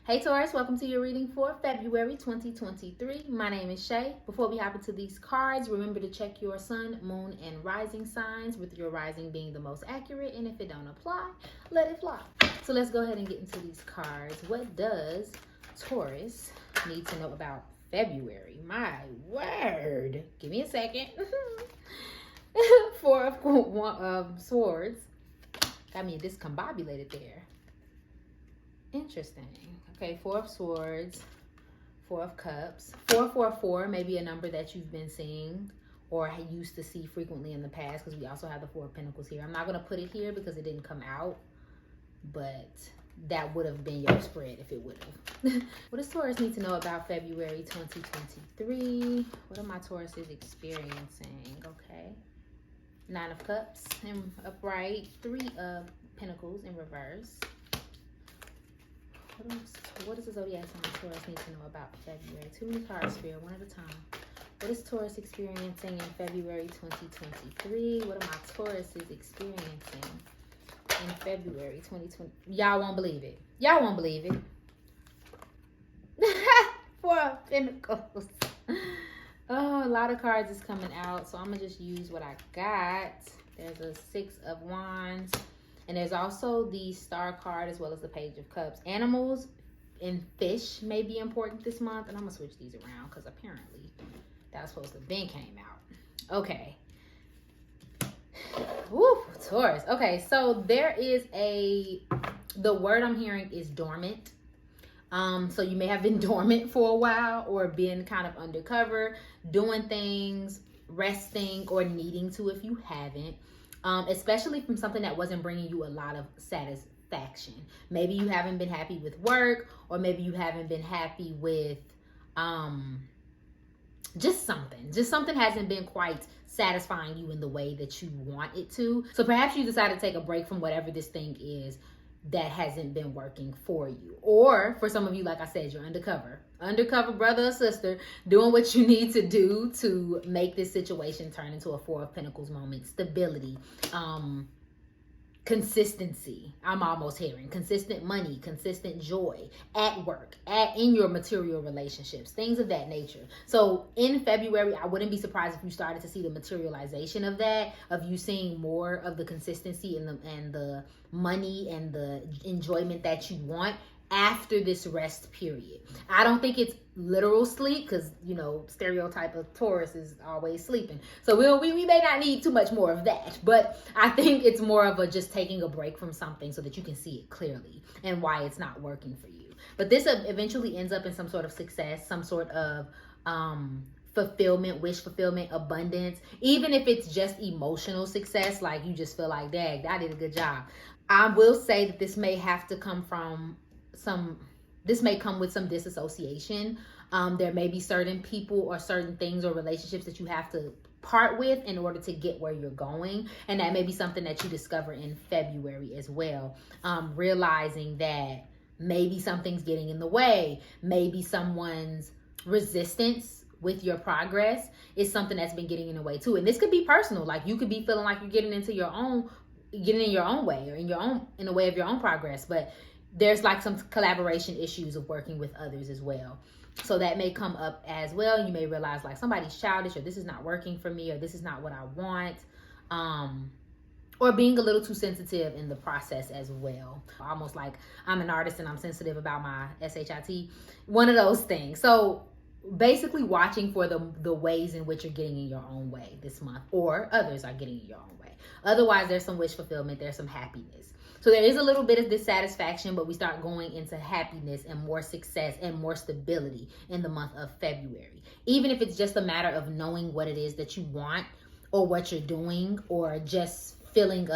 Hey Taurus, welcome to your reading for February 2023. My name is Shay. Before we hop into these cards, remember to check your sun, moon, and rising signs, with your rising being the most accurate, and if it don't apply, let it fly. So let's go ahead and get into these cards. What does Taurus need to know about February? My word. Give me a second. Four of Swords. Got me discombobulated there. Interesting. Okay, Four of Swords, Four of Cups. 444 may be a number that you've been seeing or used to see frequently in the past, because we also have the Four of Pentacles here. I'm not going to put it here because it didn't come out, but that would have been your spread if it would have. What does Taurus need to know about February 2023? What are my Tauruses experiencing? Okay. Nine of Cups in upright, Three of Pentacles in reverse. What does the zodiac sign Taurus need to know about February? Too many cards here, one at a time. What is Taurus experiencing in February 2023? What are my Tauruses experiencing in February 2020? Y'all won't believe it. Y'all won't believe it. Four of Pentacles. Oh, a lot of cards is coming out, so I'm going to just use what I got. There's a Six of Wands. And there's also the Star card as well as the Page of Cups. Animals and fish may be important this month. And I'm going to switch these around because apparently that was supposed to have been came out. Okay. Woo, Taurus. Okay, so there is the word I'm hearing is dormant. So you may have been dormant for a while or been kind of undercover, doing things, resting, or needing to if you haven't. Especially from something that wasn't bringing you a lot of satisfaction. Maybe you haven't been happy with work, or maybe you haven't been happy with just something hasn't been quite satisfying you in the way that you want it to. So perhaps you decided to take a break from whatever this thing is that hasn't been working for you. Or for some of you, like I said, you're undercover brother or sister, doing what you need to do to make this situation turn into a Four of Pentacles moment. Stability, consistency. I'm almost hearing consistent money, consistent joy at work, in your material relationships, things of that nature. So in February, I wouldn't be surprised if you started to see the materialization of that, of you seeing more of the consistency and the money and the enjoyment that you want after this rest period. I don't think it's literal sleep, because stereotype of Taurus is always sleeping, so we may not need too much more of that, but I think it's more of a just taking a break from something so that you can see it clearly and why it's not working for you. But this eventually ends up in some sort of success, some sort of fulfillment, wish fulfillment, abundance, even if it's just emotional success, like you just feel like, dang, I did a good job. I will say that this may have to come from this may come with some disassociation. There may be certain people or certain things or relationships that you have to part with in order to get where you're going. And that may be something that you discover in February as well. Realizing that maybe something's getting in the way. Maybe someone's resistance with your progress is something that's been getting in the way too. And this could be personal. Like you could be feeling like you're getting in your own way, or in the way of your own progress. But there's like some collaboration issues of working with others as well. So that may come up as well. You may realize like somebody's childish, or this is not working for me, or this is not what I want. Or being a little too sensitive in the process as well. Almost like I'm an artist and I'm sensitive about my SHIT. One of those things. So basically watching for the ways in which you're getting in your own way this month, or others are getting in your own way. Otherwise, there's some wish fulfillment, there's some happiness. So there is a little bit of dissatisfaction, but we start going into happiness and more success and more stability in the month of February. Even if it's just a matter of knowing what it is that you want, or what you're doing, or just feeling,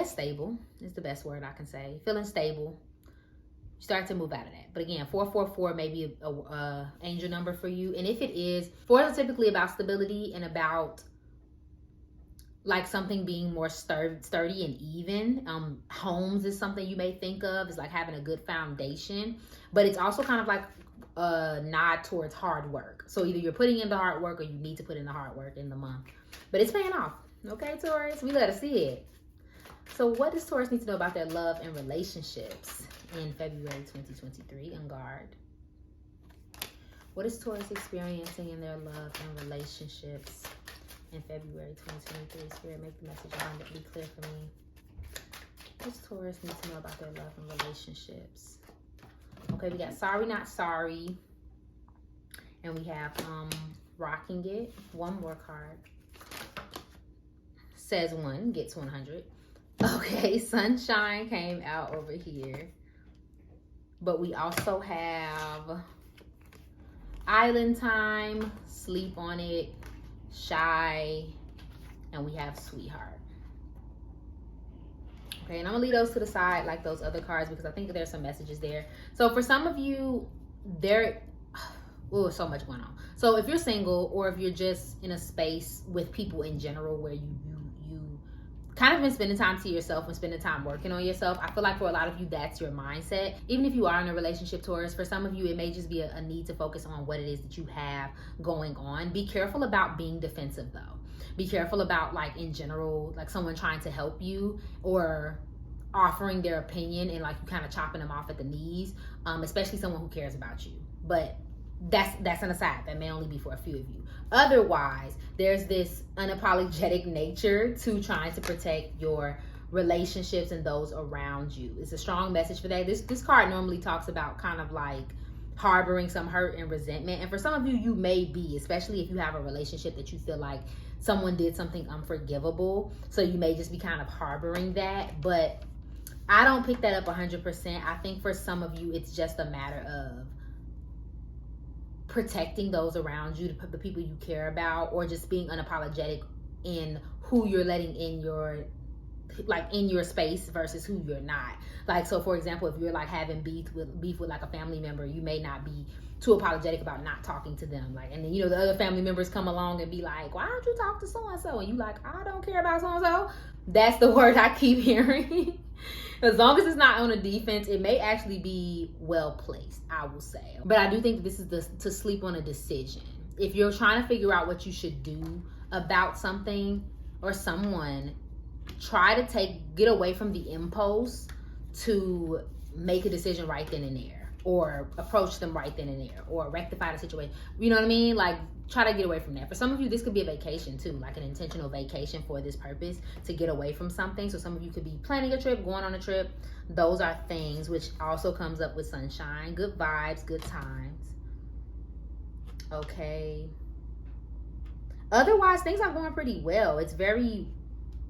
stable is the best word I can say. Feeling stable. You start to move out of that. But again, 444 may be a angel number for you. And if it is, 4 is typically about stability and about like something being more sturdy and even. Homes is something you may think of as like having a good foundation, but it's also kind of like a nod towards hard work. So either you're putting in the hard work, or you need to put in the hard work in the month, but it's paying off. Okay, Taurus, we let us see it. So what does Taurus need to know about their love and relationships in February 2023? On guard. What is Taurus experiencing in their love and relationships in February 2023? Spirit, make the message abundantly clear for me. What does Taurus need to know about their love and relationships? Okay, we got sorry, not sorry. And we have rocking it. One more card. Says 1, gets 100. Okay, Sunshine came out over here. But we also have Island Time, Sleep on It, Shy, and we have Sweetheart. Okay, and I'm gonna leave those to the side like those other cards because I think there's some messages there. So for some of you, so much going on. So if you're single or if you're just in a space with people in general where you kind of been spending time to yourself and spending time working on yourself, I feel like for a lot of you, that's your mindset. Even if you are in a relationship, Taurus, for some of you, it may just be a need to focus on what it is that you have going on. Be careful about being defensive though. Be careful about, like, in general, like someone trying to help you or offering their opinion and like you kind of chopping them off at the knees, especially someone who cares about you. But that's an aside. That may only be for a few of you. Otherwise, there's this unapologetic nature to trying to protect your relationships and those around you. It's a strong message for that. This card normally talks about kind of like harboring some hurt and resentment. And for some of you, you may be, especially if you have a relationship that you feel like someone did something unforgivable. So you may just be kind of harboring that. But I don't pick that up 100%. I think for some of you, it's just a matter of protecting those around you, the people you care about, or just being unapologetic in who you're letting in your space versus who you're not. Like, so for example, if you're like having beef with like a family member, you may not be too apologetic about not talking to them. Like, and then, you know, the other family members come along and be like, why don't you talk to so-and-so? And you like, I don't care about so-and-so. That's the word I keep hearing. As long as it's not on a defense, it may actually be well placed, I will say. But I do think that this is to sleep on a decision. If you're trying to figure out what you should do about something or someone, try to get away from the impulse to make a decision right then and there, or approach them right then and there, or rectify the situation. You know what I mean? Like, try to get away from that. For some of you, this could be a vacation too, like an intentional vacation for this purpose, to get away from something. So some of you could be planning a trip, going on a trip. Those are things, which also comes up with Sunshine. Good vibes, good times. Okay. Otherwise, things are going pretty well. It's very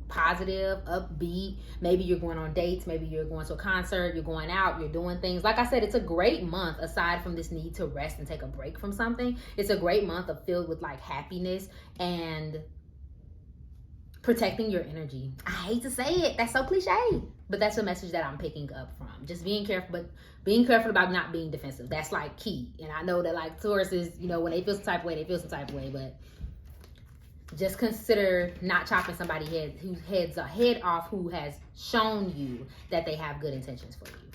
positive, upbeat. Maybe you're going on dates, maybe you're going to a concert, you're going out, you're doing things. Like I said, it's a great month. Aside from this need to rest and take a break from something, it's a great month filled with like happiness and protecting your energy. I hate to say it, that's so cliche, but that's a message that I'm picking up from. Just being careful, but being careful about not being defensive. That's like key. And I know that like Taurus is, you know, when they feel some type of way, they feel some type of way, but just consider not chopping somebody's head off who has shown you that they have good intentions for you.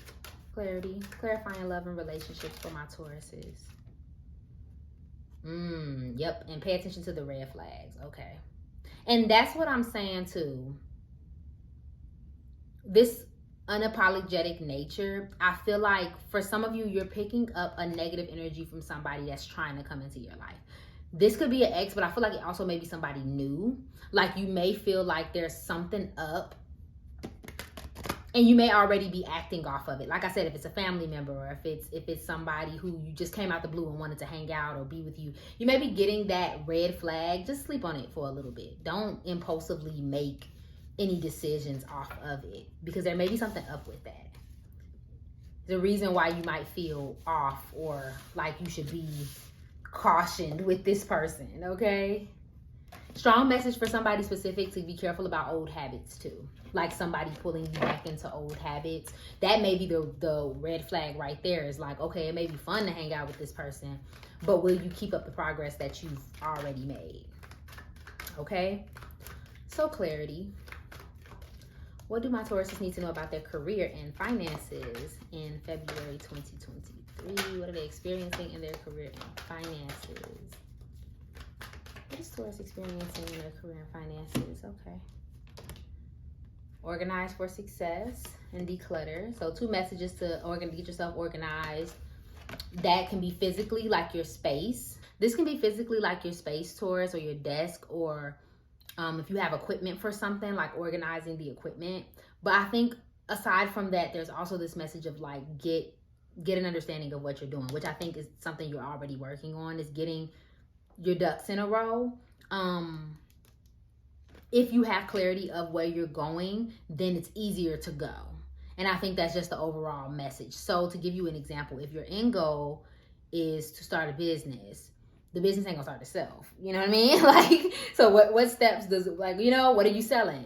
Clarity, clarifying love and relationships for my Tauruses. Yep, and pay attention to the red flags. Okay. And that's what I'm saying too. This unapologetic nature, I feel like for some of you, you're picking up a negative energy from somebody that's trying to come into your life. This could be an ex, but I feel like it also may be somebody new. Like, you may feel like there's something up and you may already be acting off of it. Like I said, if it's a family member, or if it's somebody who you just came out the blue and wanted to hang out or be with you, you may be getting that red flag. Just sleep on it for a little bit. Don't impulsively make any decisions off of it, because there may be something up with that. The reason why you might feel off or like you should be cautioned with this person, okay? Strong message for somebody specific to be careful about old habits too. Like somebody pulling you back into old habits. That may be the red flag right there. Is like, okay, it may be fun to hang out with this person, but will you keep up the progress that you've already made? Okay? So clarity. What do my Tauruses need to know about their career and finances in February 2023? What are they experiencing in their career and finances? What is Taurus experiencing in their career and finances? Okay. Organize for success and declutter. So 2 messages to get yourself organized. That can be physically, like your space. This can be physically like your space, Taurus, or your desk, or if you have equipment for something, like organizing the equipment. But I think aside from that, there's also this message of like get an understanding of what you're doing, which I think is something you're already working on, is getting your ducks in a row. If you have clarity of where you're going, then it's easier to go. And I think that's just the overall message. So to give you an example, if your end goal is to start a business, the business ain't gonna start itself. You know what I mean? Like, so what steps does it, like, you know, what are you selling?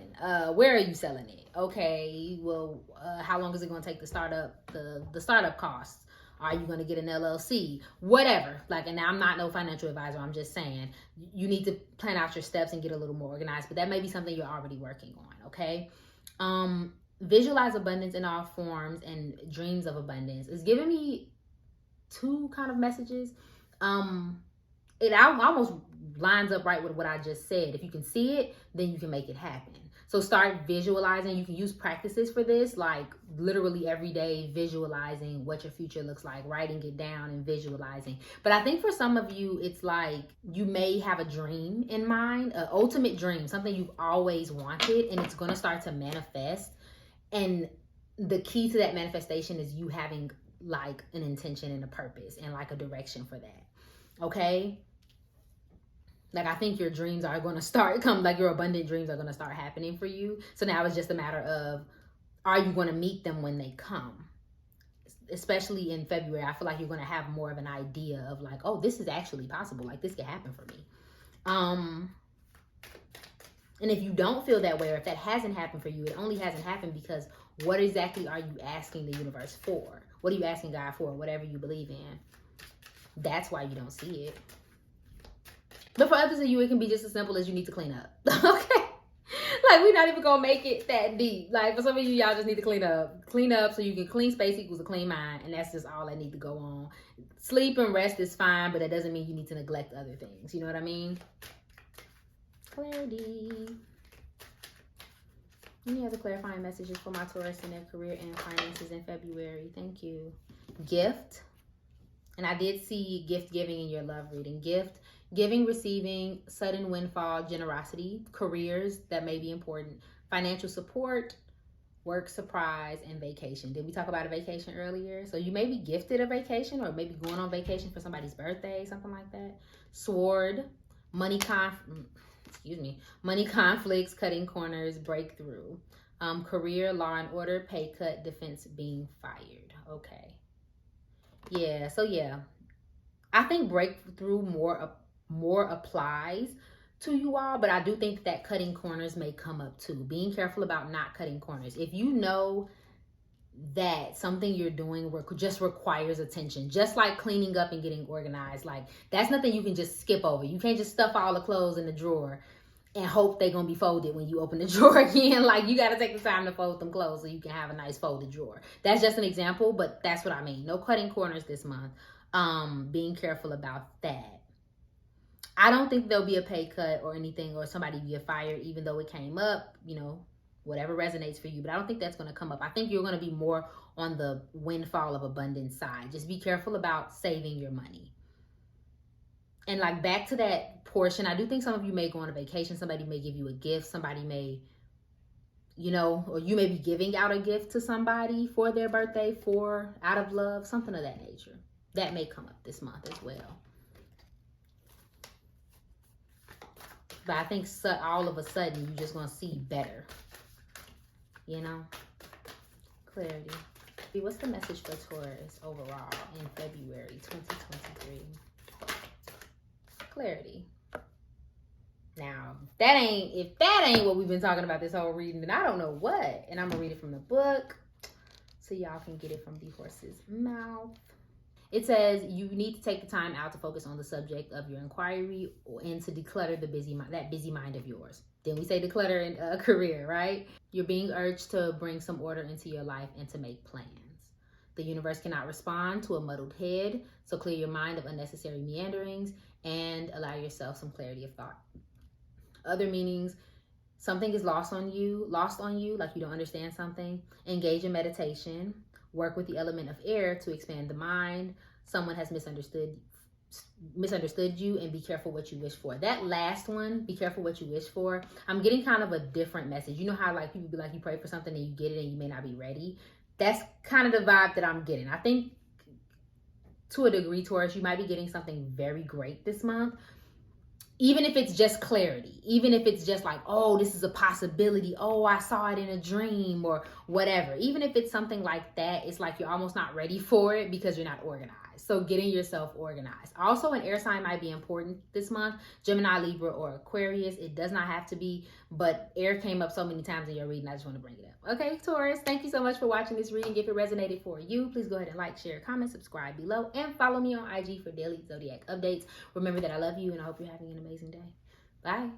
Where are you selling it? Okay, well, how long is it gonna take to start up the startup costs? Are you gonna get an LLC? Whatever. Like, and I'm not no financial advisor. I'm just saying you need to plan out your steps and get a little more organized. But that may be something you're already working on. Okay. Visualize abundance in all forms and dreams of abundance. It's giving me 2 kind of messages. It almost lines up right with what I just said. If you can see it, then you can make it happen. So start visualizing. You can use practices for this, like literally every day visualizing what your future looks like, writing it down and visualizing. But I think for some of you, it's like you may have a dream in mind, an ultimate dream, something you've always wanted, and it's going to start to manifest. And the key to that manifestation is you having like an intention and a purpose and like a direction for that. Okay? Like, I think your dreams are going to start like your abundant dreams are going to start happening for you. So now it's just a matter of, are you going to meet them when they come? Especially in February, I feel like you're going to have more of an idea of like, oh, this is actually possible. Like, this can happen for me. And if you don't feel that way, or if that hasn't happened for you, it only hasn't happened because what exactly are you asking the universe for? What are you asking God for? Whatever you believe in. That's why you don't see it. But for others of you, it can be just as simple as you need to clean up. Okay? Like, we're not even going to make it that deep. Like, for some of you, y'all just need to clean up. Clean up so you can clean space equals a clean mind. And that's just all that need to go on. Sleep and rest is fine, but that doesn't mean you need to neglect other things. You know what I mean? Clarity. Any other clarifying messages for my Taurus in their career and finances in February? Thank you. Gift. And I did see gift giving in your love reading. Gift giving, receiving, sudden windfall, generosity, careers that may be important, financial support, work surprise, and vacation. Did we talk about a vacation earlier? So you may be gifted a vacation, or maybe going on vacation for somebody's birthday, something like that. Sword, money conflicts, cutting corners, breakthrough. Career, law and order, pay cut, defense, being fired. Okay. Yeah, so yeah. I think breakthrough more applies to you all, but I do think that cutting corners may come up too. Being careful about not cutting corners. If you know that something you're doing just requires attention, just like cleaning up and getting organized, like that's nothing you can just skip over. You can't just stuff all the clothes in the drawer and hope they're gonna be folded when you open the drawer again. Like, you gotta take the time to fold them clothes so you can have a nice folded drawer. That's just an example, but that's what I mean. No cutting corners this month. Being careful about that. I don't think there'll be a pay cut or anything, or somebody get fired, even though it came up, you know, whatever resonates for you. But I don't think that's going to come up. I think you're going to be more on the windfall of abundance side. Just be careful about saving your money. And like, back to that portion, I do think some of you may go on a vacation. Somebody may give you a gift. Somebody may, you know, or you may be giving out a gift to somebody for their birthday, for out of love, something of that nature. That may come up this month as well. But I think all of a sudden you're just going to see better. You know? Clarity. What's the message for Taurus overall in February 2023? Clarity. Now, if that ain't what we've been talking about this whole reading, then I don't know what. And I'm going to read it from the book so y'all can get it from the horse's mouth. It says you need to take the time out to focus on the subject of your inquiry and to declutter that busy mind of yours. Then we say declutter in a career, right? You're being urged to bring some order into your life and to make plans. The universe cannot respond to a muddled head, so clear your mind of unnecessary meanderings and allow yourself some clarity of thought. Other meanings Something is lost on you, like you don't understand something. Engage in meditation. Work with the element of air to expand the mind. Someone has misunderstood you, and be careful what you wish for. That last one, be careful what you wish for, I'm getting kind of a different message. You know how like people be like, you pray for something and you get it and you may not be ready. That's kind of the vibe that I'm getting. I think to a degree, Taurus, you might be getting something very great this month. Even if it's just clarity, even if it's just like, oh, this is a possibility, oh, I saw it in a dream or whatever. Even if it's something like that, it's like you're almost not ready for it because you're not organized. So getting yourself organized. Also, an air sign might be important this month. Gemini, Libra, or Aquarius. It does not have to be, but air came up so many times in your reading, I just want to bring it up. Okay, Taurus, thank you so much for watching this reading. If it resonated for you, please go ahead and like, share, comment, subscribe below, and follow me on IG for daily zodiac updates. Remember that I love you, and I hope you're having an amazing day. Bye.